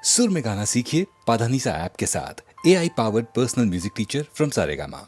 सुर में गाना सीखिए पाधानीसा ऐप के साथ। AI powered personal music teacher from Saregama.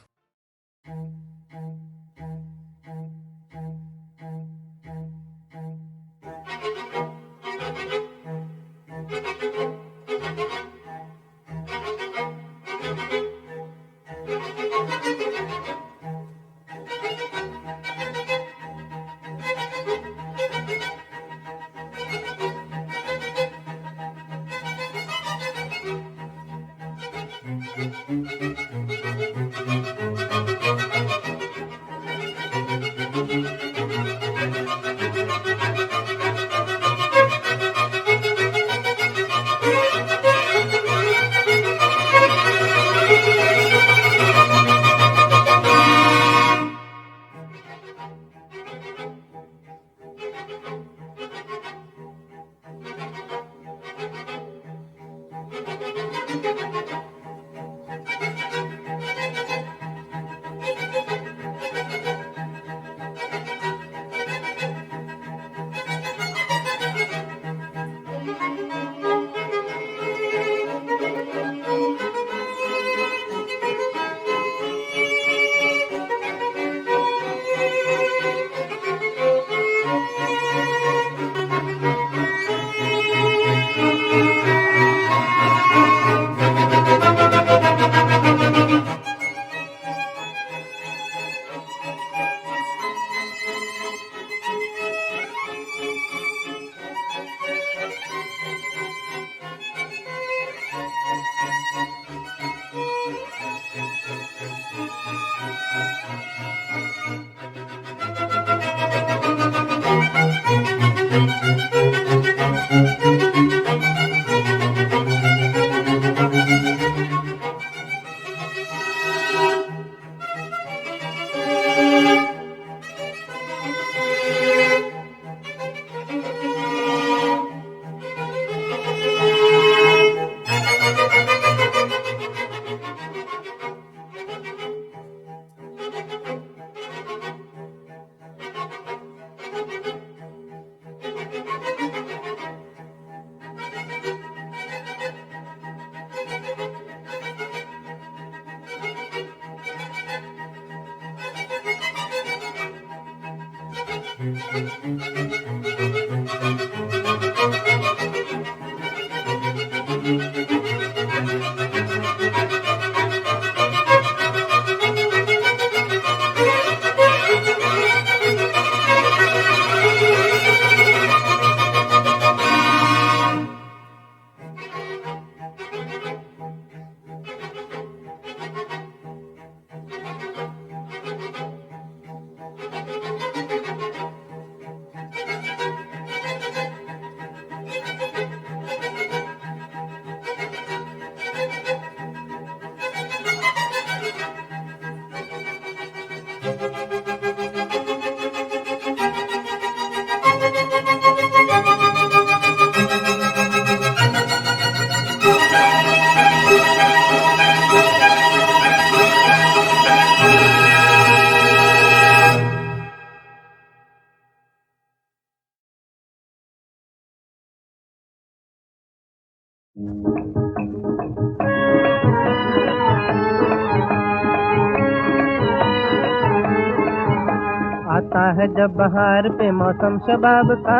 आता है जब बहार पे मौसम शबाब का,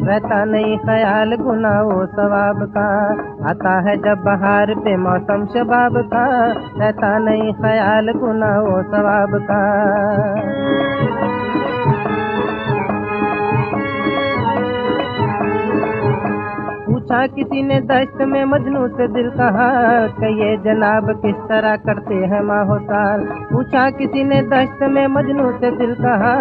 रहता नहीं ख्याल गुनाह वो सवाब का। आता है जब बहार पे मौसम शबाब का, रहता नहीं ख्याल गुनाह वो सवाब का। पूछा किसी ने दश्त में मजनू से दिल कहा, कहिए जनाब किस तरह करते हैं माहोसाल। पूछा किसी ने दश्त में मजनू से दिल कहा,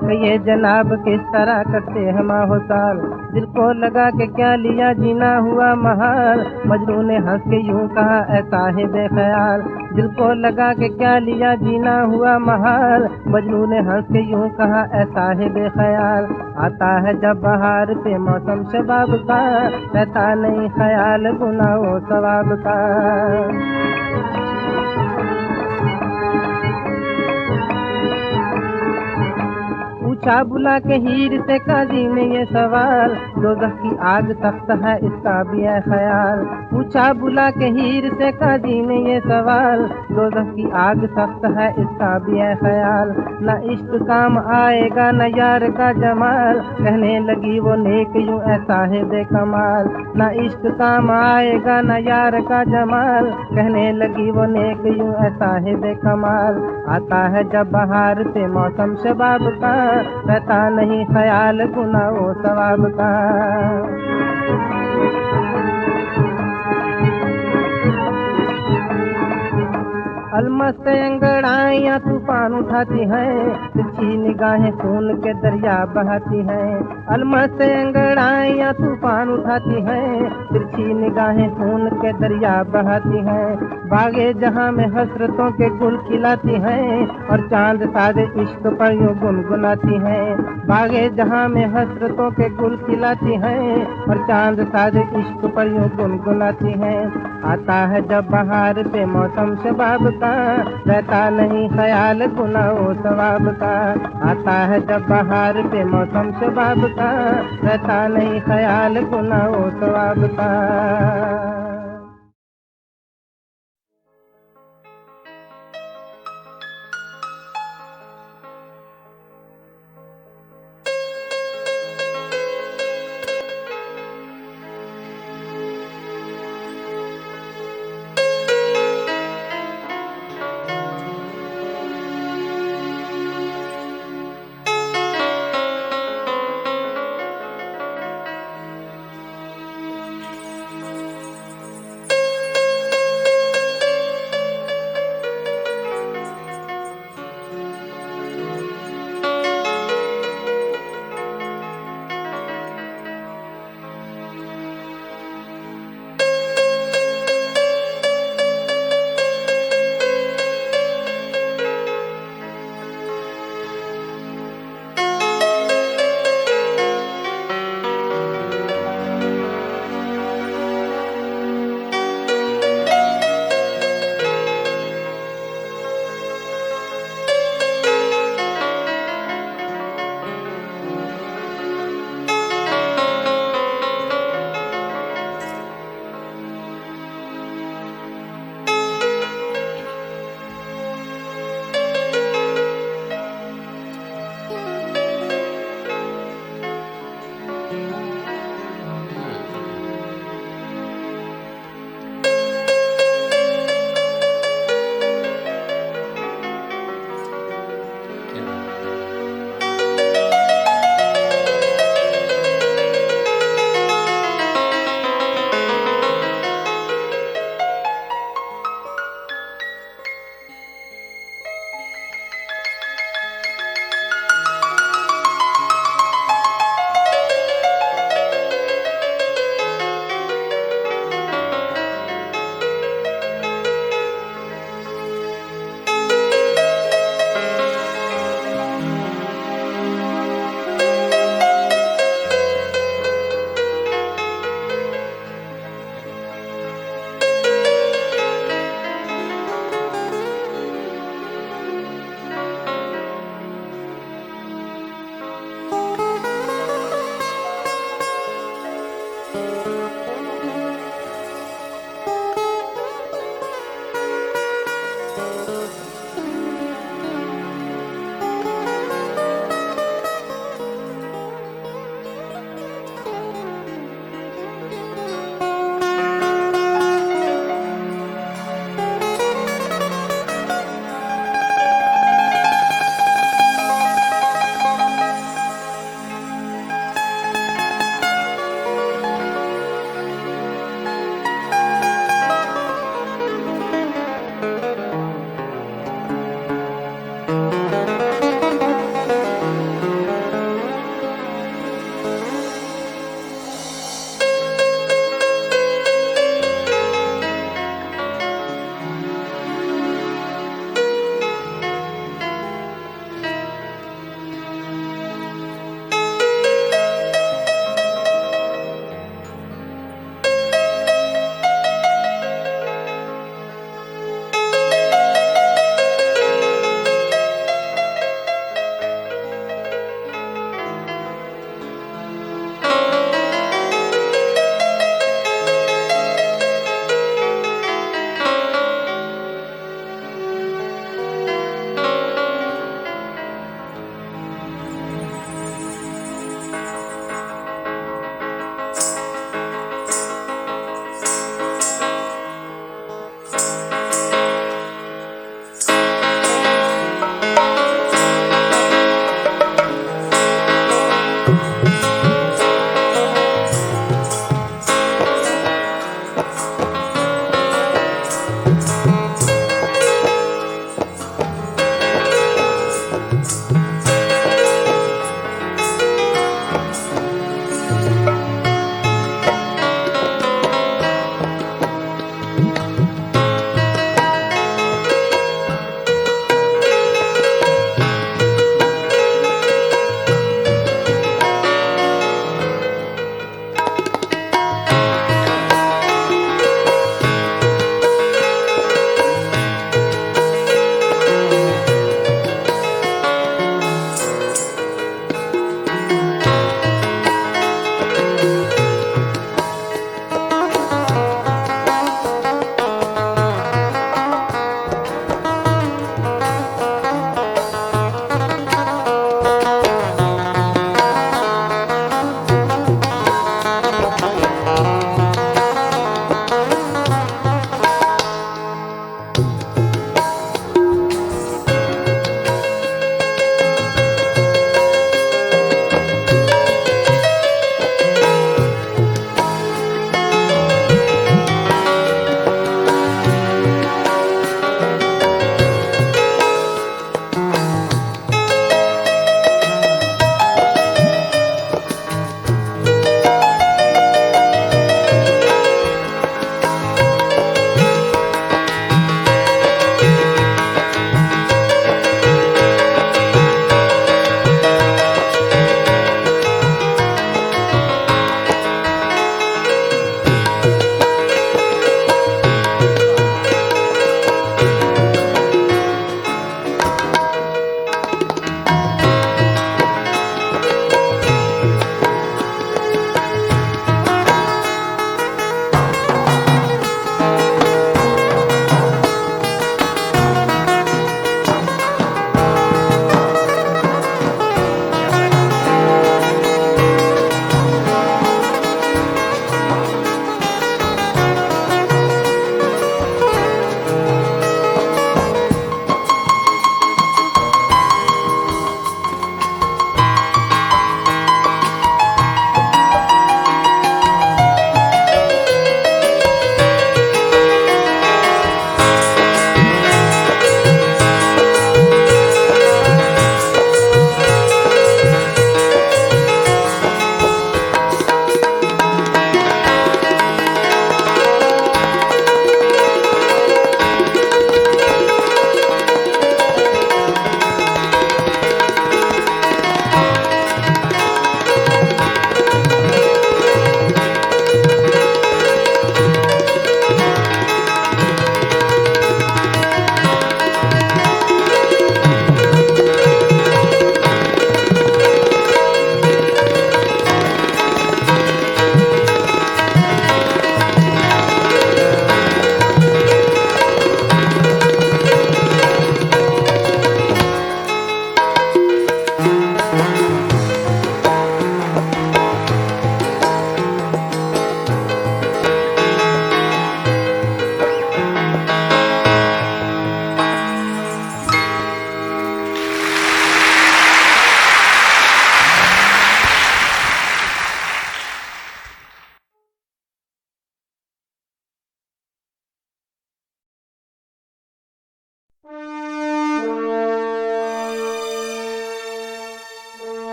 कहिए जनाब किस तरह करते हैं माहोसाल। दिल को लगा के क्या लिया जीना हुआ महाल, मजनू ने हंस के यूं कहा ऐ साहिबे ख्याल। दिल को लगा के क्या लिया जीना हुआ महाल, मजनू ने हंस के यूं कहा ऐ साहिबे ख्याल। आता है जब बहार पे मौसम शबाब का, रहता नहीं ख्याल गुनाह वो सवाब का। पूछा बुला के हीर से काजी ने ये सवाल, दोज़ख की आग सख्त है इसका भी है ख्याल। पूछा बुला के हीर से काजी ने ये सवाल, दोज़ख की आग सख्त है इसका भी है ख्याल। न इश्क काम आएगा न यार का जमाल, कहने लगी वो नेक यूं ऐ साहिबे कमाल। न इश्क काम आएगा न यार का जमाल, कहने लगी वो नेक यूं ऐ साहिबे कमाल। आता है जब बहार से मौसम शबाब का, रहता नहीं ख्याल गुनाह वो सवाब का। अलमस्त अंगड़ाइयाँ तूफान उठाती हैं, तिरछी निगाहें खून के दरिया बहाती हैं। अलमस्त अंगड़ाइयाँ तूफान उठाती हैं, तिरछी निगाहें खून के दरिया बहाती हैं। बागे जहाँ में हसरतों के गुल खिलाती हैं, और चांद सादे इश्क पर यूं गुनगुनाती हैं। बागे जहाँ में हसरतों के गुल खिलाती हैं, और चांद सादे इश्क पर यूं गुनगुनाती हैं। आता है जब बहार पे मौसम शबाब का, रहता नहीं ख्याल गुनाह वो सवाब का। आता है जब बहार पे मौसम शबाब का, रहता नहीं ख्याल गुनाह वो सवाब का।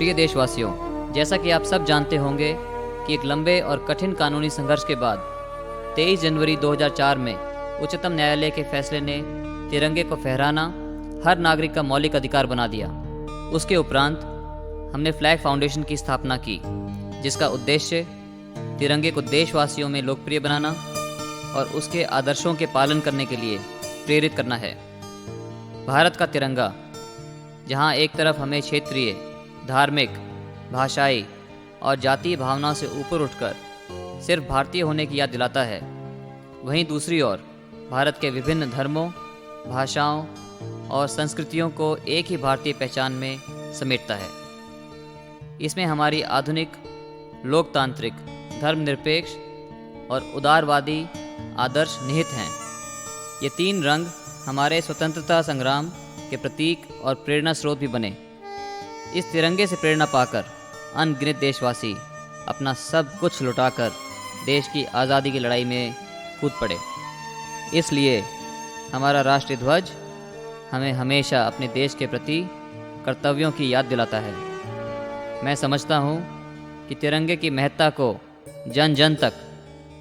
प्रिय देशवासियों, जैसा कि आप सब जानते होंगे कि एक लंबे और कठिन कानूनी संघर्ष के बाद 23 जनवरी 2004 में उच्चतम न्यायालय के फैसले ने तिरंगे को फहराना हर नागरिक का मौलिक अधिकार बना दिया। उसके उपरांत हमने फ्लैग फाउंडेशन की स्थापना की, जिसका उद्देश्य तिरंगे को देशवासियों में लोकप्रिय बनाना और उसके आदर्शों के पालन करने के लिए प्रेरित करना है। भारत का तिरंगा, जहां एक तरफ हमें क्षेत्रीय, धार्मिक, भाषाई और जातीय भावना से ऊपर उठकर सिर्फ भारतीय होने की याद दिलाता है, वहीं दूसरी ओर भारत के विभिन्न धर्मों, भाषाओं और संस्कृतियों को एक ही भारतीय पहचान में समेटता है। इसमें हमारी आधुनिक, लोकतांत्रिक, धर्मनिरपेक्ष और उदारवादी आदर्श निहित हैं। ये तीन रंग हमारे स्वतंत्रता संग्राम के प्रतीक और प्रेरणा स्रोत भी बने। इस तिरंगे से प्रेरणा पाकर अनगिनत देशवासी अपना सब कुछ लुटाकर देश की आज़ादी की लड़ाई में कूद पड़े। इसलिए हमारा राष्ट्रीय ध्वज हमें हमेशा अपने देश के प्रति कर्तव्यों की याद दिलाता है। मैं समझता हूँ कि तिरंगे की महत्ता को जन जन तक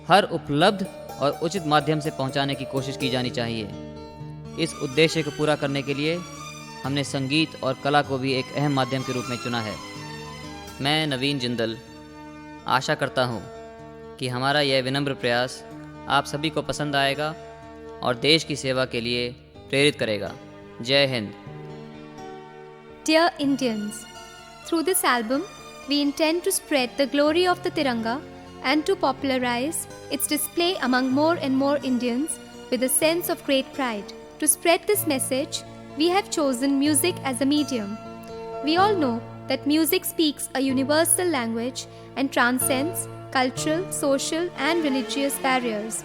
हर उपलब्ध और उचित माध्यम से पहुँचाने की कोशिश की जानी चाहिए। इस उद्देश्य को पूरा करने के लिए हमने संगीत और कला को भी एक अहम माध्यम के रूप में चुना है। मैं नवीन जिंदल आशा करता हूँ कि हमारा यह विनम्र प्रयास आप सभी को पसंद आएगा और देश की सेवा के लिए प्रेरित करेगा। जय Hind. Dear Indians, through this album, we intend to spread the glory of the Tiranga and to popularize its display among more and more Indians with a sense of great pride. To spread this message, we have chosen music as a medium. We all know that music speaks a universal language and transcends cultural, social, and religious barriers.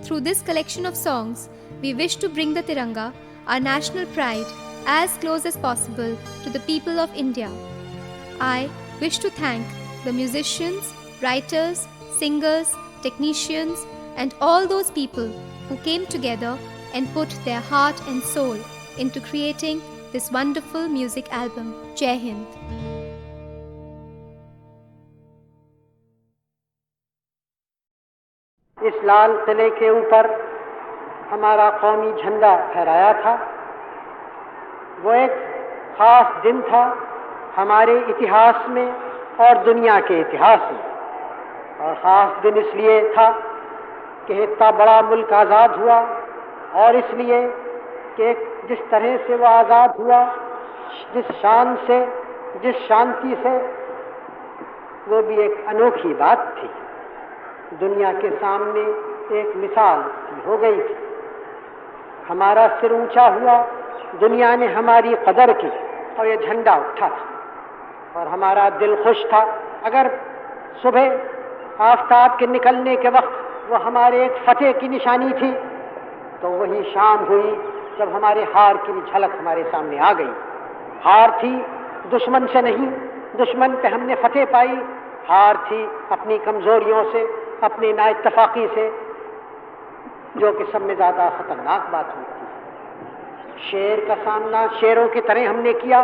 Through this collection of songs, we wish to bring the Tiranga, our national pride, as close as possible to the people of India. I wish to thank the musicians, writers, singers, technicians, and all those people who came together and put their heart and soul into creating this wonderful music album. Jai Hind. इस लाल किले के ऊपर हमारा कौमी झंडा फहराया था। वो एक खास दिन था हमारे इतिहास में और दुनिया के इतिहास में। और ख़ास दिन इसलिए था कि इतना बड़ा मुल्क आज़ाद हुआ, और इसलिए कि जिस तरह से वो आज़ाद हुआ, जिस शान से, जिस शांति से, वो भी एक अनोखी बात थी। दुनिया के सामने एक मिसाल हो गई थी। हमारा सिर ऊंचा हुआ, दुनिया ने हमारी कदर की और ये झंडा उठा था और हमारा दिल खुश था। अगर सुबह आफ्ताब के निकलने के वक्त वो हमारे एक फतेह की निशानी थी, तो वही शाम हुई जब हमारे हार की भी झलक हमारे सामने आ गई। हार थी दुश्मन से नहीं, दुश्मन पे हमने फतेह पाई। हार थी अपनी कमजोरियों से, अपनी नाइत्तफाकी से, जो कि सब में ज़्यादा खतरनाक बात हुई थी। शेर का सामना शेरों की तरह हमने किया,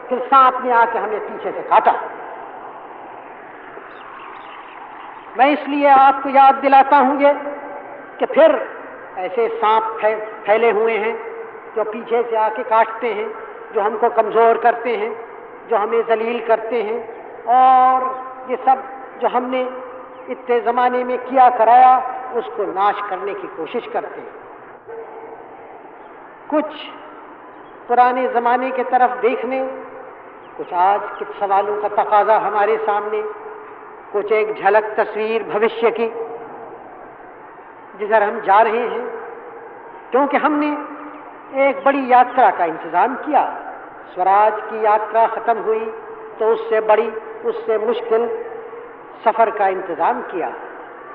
फिर सांप ने आके हमें पीछे से काटा। मैं इसलिए आपको याद दिलाता हूँ ये कि फिर ऐसे सांप फैले हुए हैं जो पीछे से आके काटते हैं, जो हमको कमज़ोर करते हैं, जो हमें जलील करते हैं, और ये सब जो हमने इतने ज़माने में किया कराया उसको नाश करने की कोशिश करते हैं। कुछ पुराने ज़माने के तरफ देखने, कुछ आज के सवालों का तकाजा हमारे सामने, कुछ एक झलक तस्वीर भविष्य की जिधर हम जा रहे हैं, क्योंकि हमने एक बड़ी यात्रा का इंतज़ाम किया। स्वराज की यात्रा ख़त्म हुई तो उससे बड़ी, उससे मुश्किल सफ़र का इंतज़ाम किया,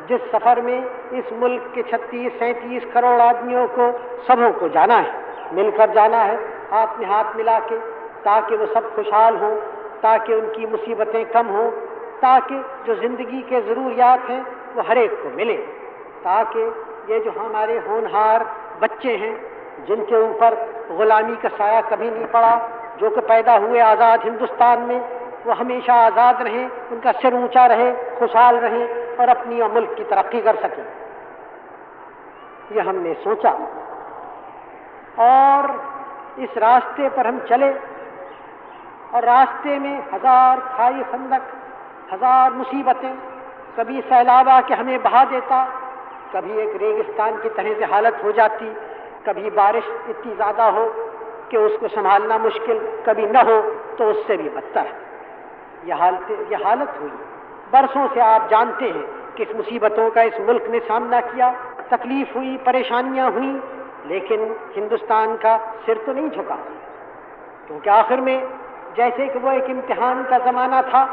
जिस सफ़र में इस मुल्क के 36-37 करोड़ आदमियों को, सबों को जाना है, मिलकर जाना है, हाथ में हाथ मिला के, ताकि वो सब खुशहाल हों, ताकि उनकी मुसीबतें कम हों, ताकि जो ज़िंदगी के ज़रूरियात हैं वो हर एक को मिले, ताकि ये जो हमारे होनहार बच्चे हैं जिनके ऊपर ग़ुलामी का साया कभी नहीं पड़ा, जो कि पैदा हुए आज़ाद हिंदुस्तान में, वो हमेशा आज़ाद रहें, उनका सिर ऊंचा रहे, खुशहाल रहें और अपनी और मुल्क की तरक्की कर सकें। ये हमने सोचा और इस रास्ते पर हम चले और रास्ते में हजार खाई खंदक, हजार मुसीबतें, कभी सैलाब आके हमें बहा देता, कभी एक रेगिस्तान की तरह से हालत हो जाती, कभी बारिश इतनी ज़्यादा हो कि उसको संभालना मुश्किल, कभी न हो तो उससे भी बदतर। यह हालत हुई। बरसों से आप जानते हैं कि इस मुसीबतों का इस मुल्क ने सामना किया, तकलीफ हुई, परेशानियां हुई, लेकिन हिंदुस्तान का सिर तो नहीं झुका, क्योंकि आखिर में जैसे कि वो एक इम्तिहान का ज़माना था,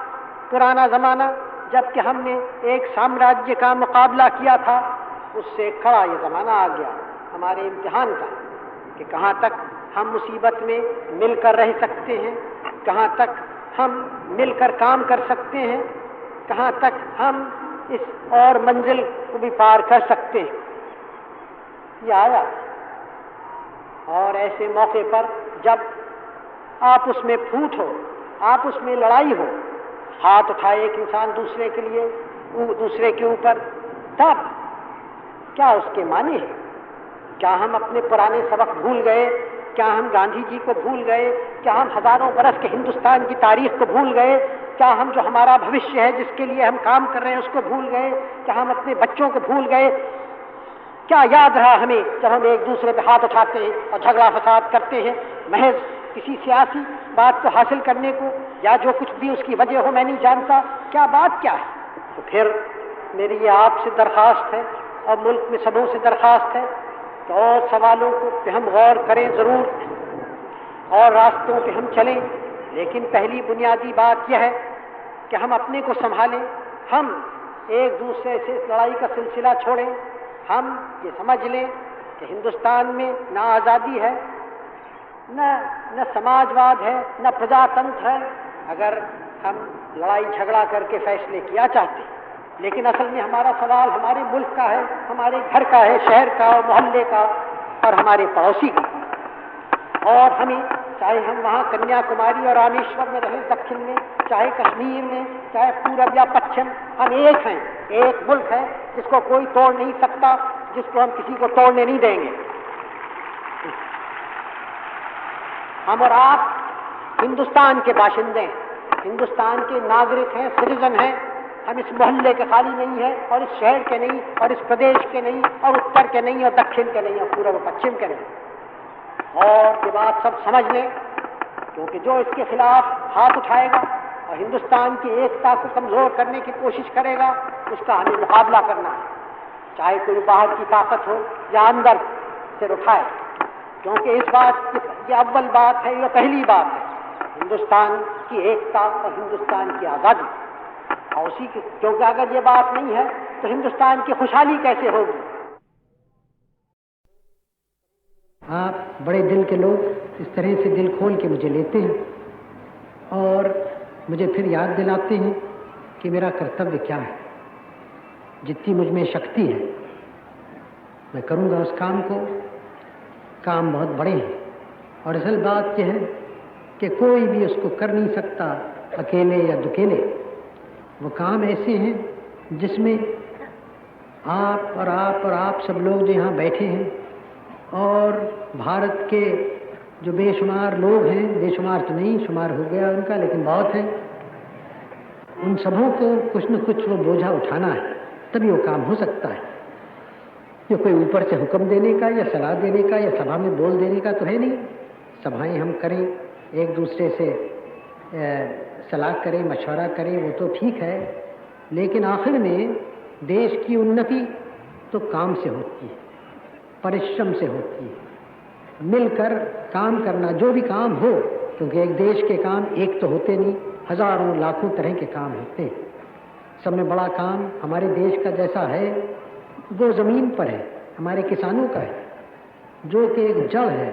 पुराना ज़माना, जबकि हमने एक साम्राज्य का मुकाबला किया था, उससे खड़ा ये ज़माना आ गया हमारे इम्तिहान का कि कहाँ तक हम मुसीबत में मिलकर रह सकते हैं, कहाँ तक हम मिलकर काम कर सकते हैं, कहाँ तक हम इस और मंजिल को भी पार कर सकते हैं। ये आया और ऐसे मौके पर जब आप उसमें फूट हो, आप उसमें लड़ाई हो, हाथ उठाए एक इंसान दूसरे के लिए, दूसरे के ऊपर, तब क्या उसके माने हैं? क्या हम अपने पुराने सबक भूल गए? क्या हम गांधी जी को भूल गए? क्या हम हजारों बरस के हिंदुस्तान की तारीख को भूल गए? क्या हम जो हमारा भविष्य है, जिसके लिए हम काम कर रहे हैं, उसको भूल गए? क्या हम अपने बच्चों को भूल गए? क्या याद रहा हमें जब हम एक दूसरे पे हाथ उठाते हैं और झगड़ा फसाद करते हैं महज किसी सियासी बात को हासिल करने को, या जो कुछ भी उसकी वजह हो मैं नहीं जानता, क्या बात क्या है? तो फिर मेरी ये आपसे दरख्वास्त है और मुल्क में सबों से दरख्वास्त है कि और सवालों को पे हम गौर करें ज़रूर और रास्तों पे हम चलें, लेकिन पहली बुनियादी बात यह है कि हम अपने को संभालें, हम एक दूसरे से लड़ाई का सिलसिला छोड़ें, हम ये समझ लें कि हिंदुस्तान में न आज़ादी है, न समाजवाद है, न प्रजातंत्र है, अगर हम लड़ाई झगड़ा करके फैसले किया चाहते हैं। लेकिन असल में हमारा सवाल हमारे मुल्क का है, हमारे घर का है, शहर का और मोहल्ले का और हमारे पड़ोसी का। और हमें, चाहे हम वहाँ कन्याकुमारी और रामेश्वर में रहें दक्षिण में, चाहे कश्मीर में, चाहे पूरब या पश्चिम, हम एक हैं, एक मुल्क है जिसको कोई तोड़ नहीं सकता, जिसको हम किसी को तोड़ने नहीं देंगे। हम और आप हिंदुस्तान के बाशिंदे हैं, हिंदुस्तान के नागरिक हैं, सिटीजन हैं। हम इस मोहल्ले के खाली नहीं है और इस शहर के नहीं और इस प्रदेश के नहीं और उत्तर के नहीं और दक्षिण के नहीं और पूर्व और पश्चिम के नहीं। और ये बात सब समझ लें, क्योंकि जो इसके खिलाफ हाथ उठाएगा और हिंदुस्तान की एकता को कमजोर करने की कोशिश करेगा, उसका हमें मुकाबला करना है, चाहे कोई बाहर की ताकत हो या अंदर से उठाए। क्योंकि इस बात ये अव्वल बात है, ये पहली बात है, हिंदुस्तान की एकता और हिंदुस्तान की आज़ादी। और उसी की, क्योंकि अगर ये बात नहीं है तो हिंदुस्तान की खुशहाली कैसे होगी? आप बड़े दिल के लोग इस तरह से दिल खोल के मुझे लेते हैं और मुझे फिर याद दिलाते हैं कि मेरा कर्तव्य क्या है। जितनी मुझ में शक्ति है मैं करूँगा उस काम को। काम बहुत बड़े हैं और असल बात यह है कि कोई भी उसको कर नहीं सकता अकेले या दुकेले। वो काम ऐसे हैं जिसमें आप और आप सब लोग जो यहाँ बैठे हैं और भारत के जो बेशुमार लोग हैं, बेशुमार तो नहीं, शुमार हो गया उनका, लेकिन बहुत है, उन सबों को कुछ न कुछ वो बोझा उठाना है, तभी वो काम हो सकता है। ये कोई ऊपर से हुक्म देने का या सलाह देने का या सभा में बोल देने का तो है नहीं। सभाएं हम करें, एक दूसरे से सलाह करें, मशवरा करें, वो तो ठीक है, लेकिन आखिर में देश की उन्नति तो काम से होती है, परिश्रम से होती है, मिलकर काम करना, जो भी काम हो, क्योंकि एक देश के काम एक तो होते नहीं, हजारों लाखों तरह के काम होते हैं। सब में बड़ा काम हमारे देश का जैसा है वो ज़मीन पर है, हमारे किसानों का है, जो कि एक जड़ है,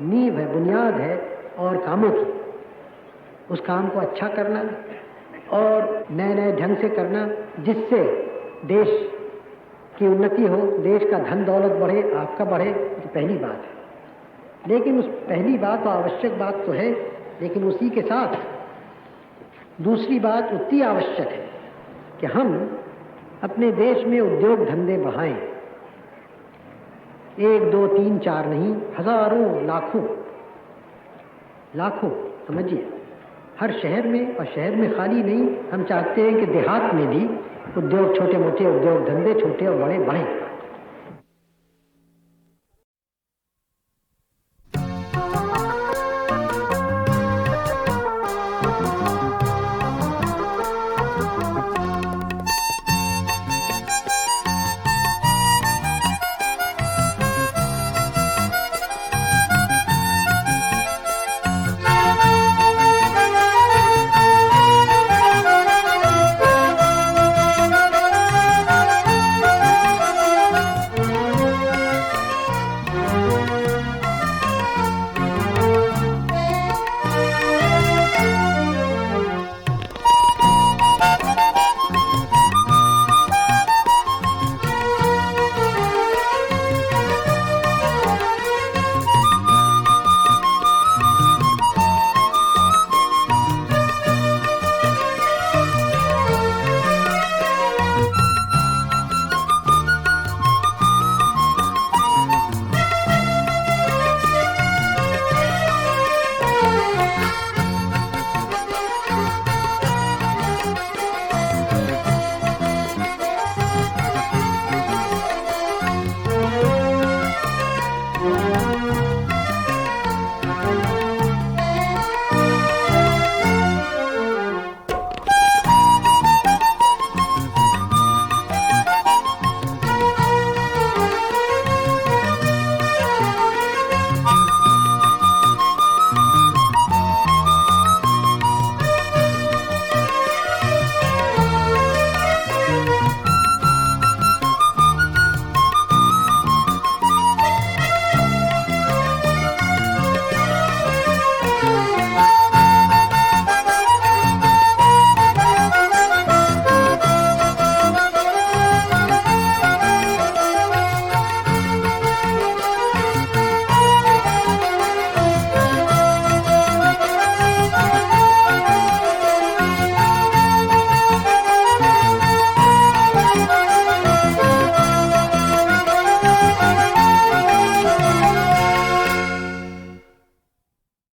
नींव है, बुनियाद है और कामों की। उस काम को अच्छा करना और नए नए ढंग से करना जिससे देश की उन्नति हो, देश का धन दौलत बढ़े, आपका बढ़े, तो पहली बात है। लेकिन उस पहली बात और आवश्यक बात तो है, लेकिन उसी के साथ दूसरी बात उतनी आवश्यक है कि हम अपने देश में उद्योग धंधे बढ़ाएं। 1, 2, 3, 4 नहीं, हजारों, लाखों समझिए, हर शहर में, और शहर में खाली नहीं, हम चाहते हैं कि देहात में भी उद्योग, छोटे मोटे उद्योग धंधे, छोटे और बड़े बढ़ें।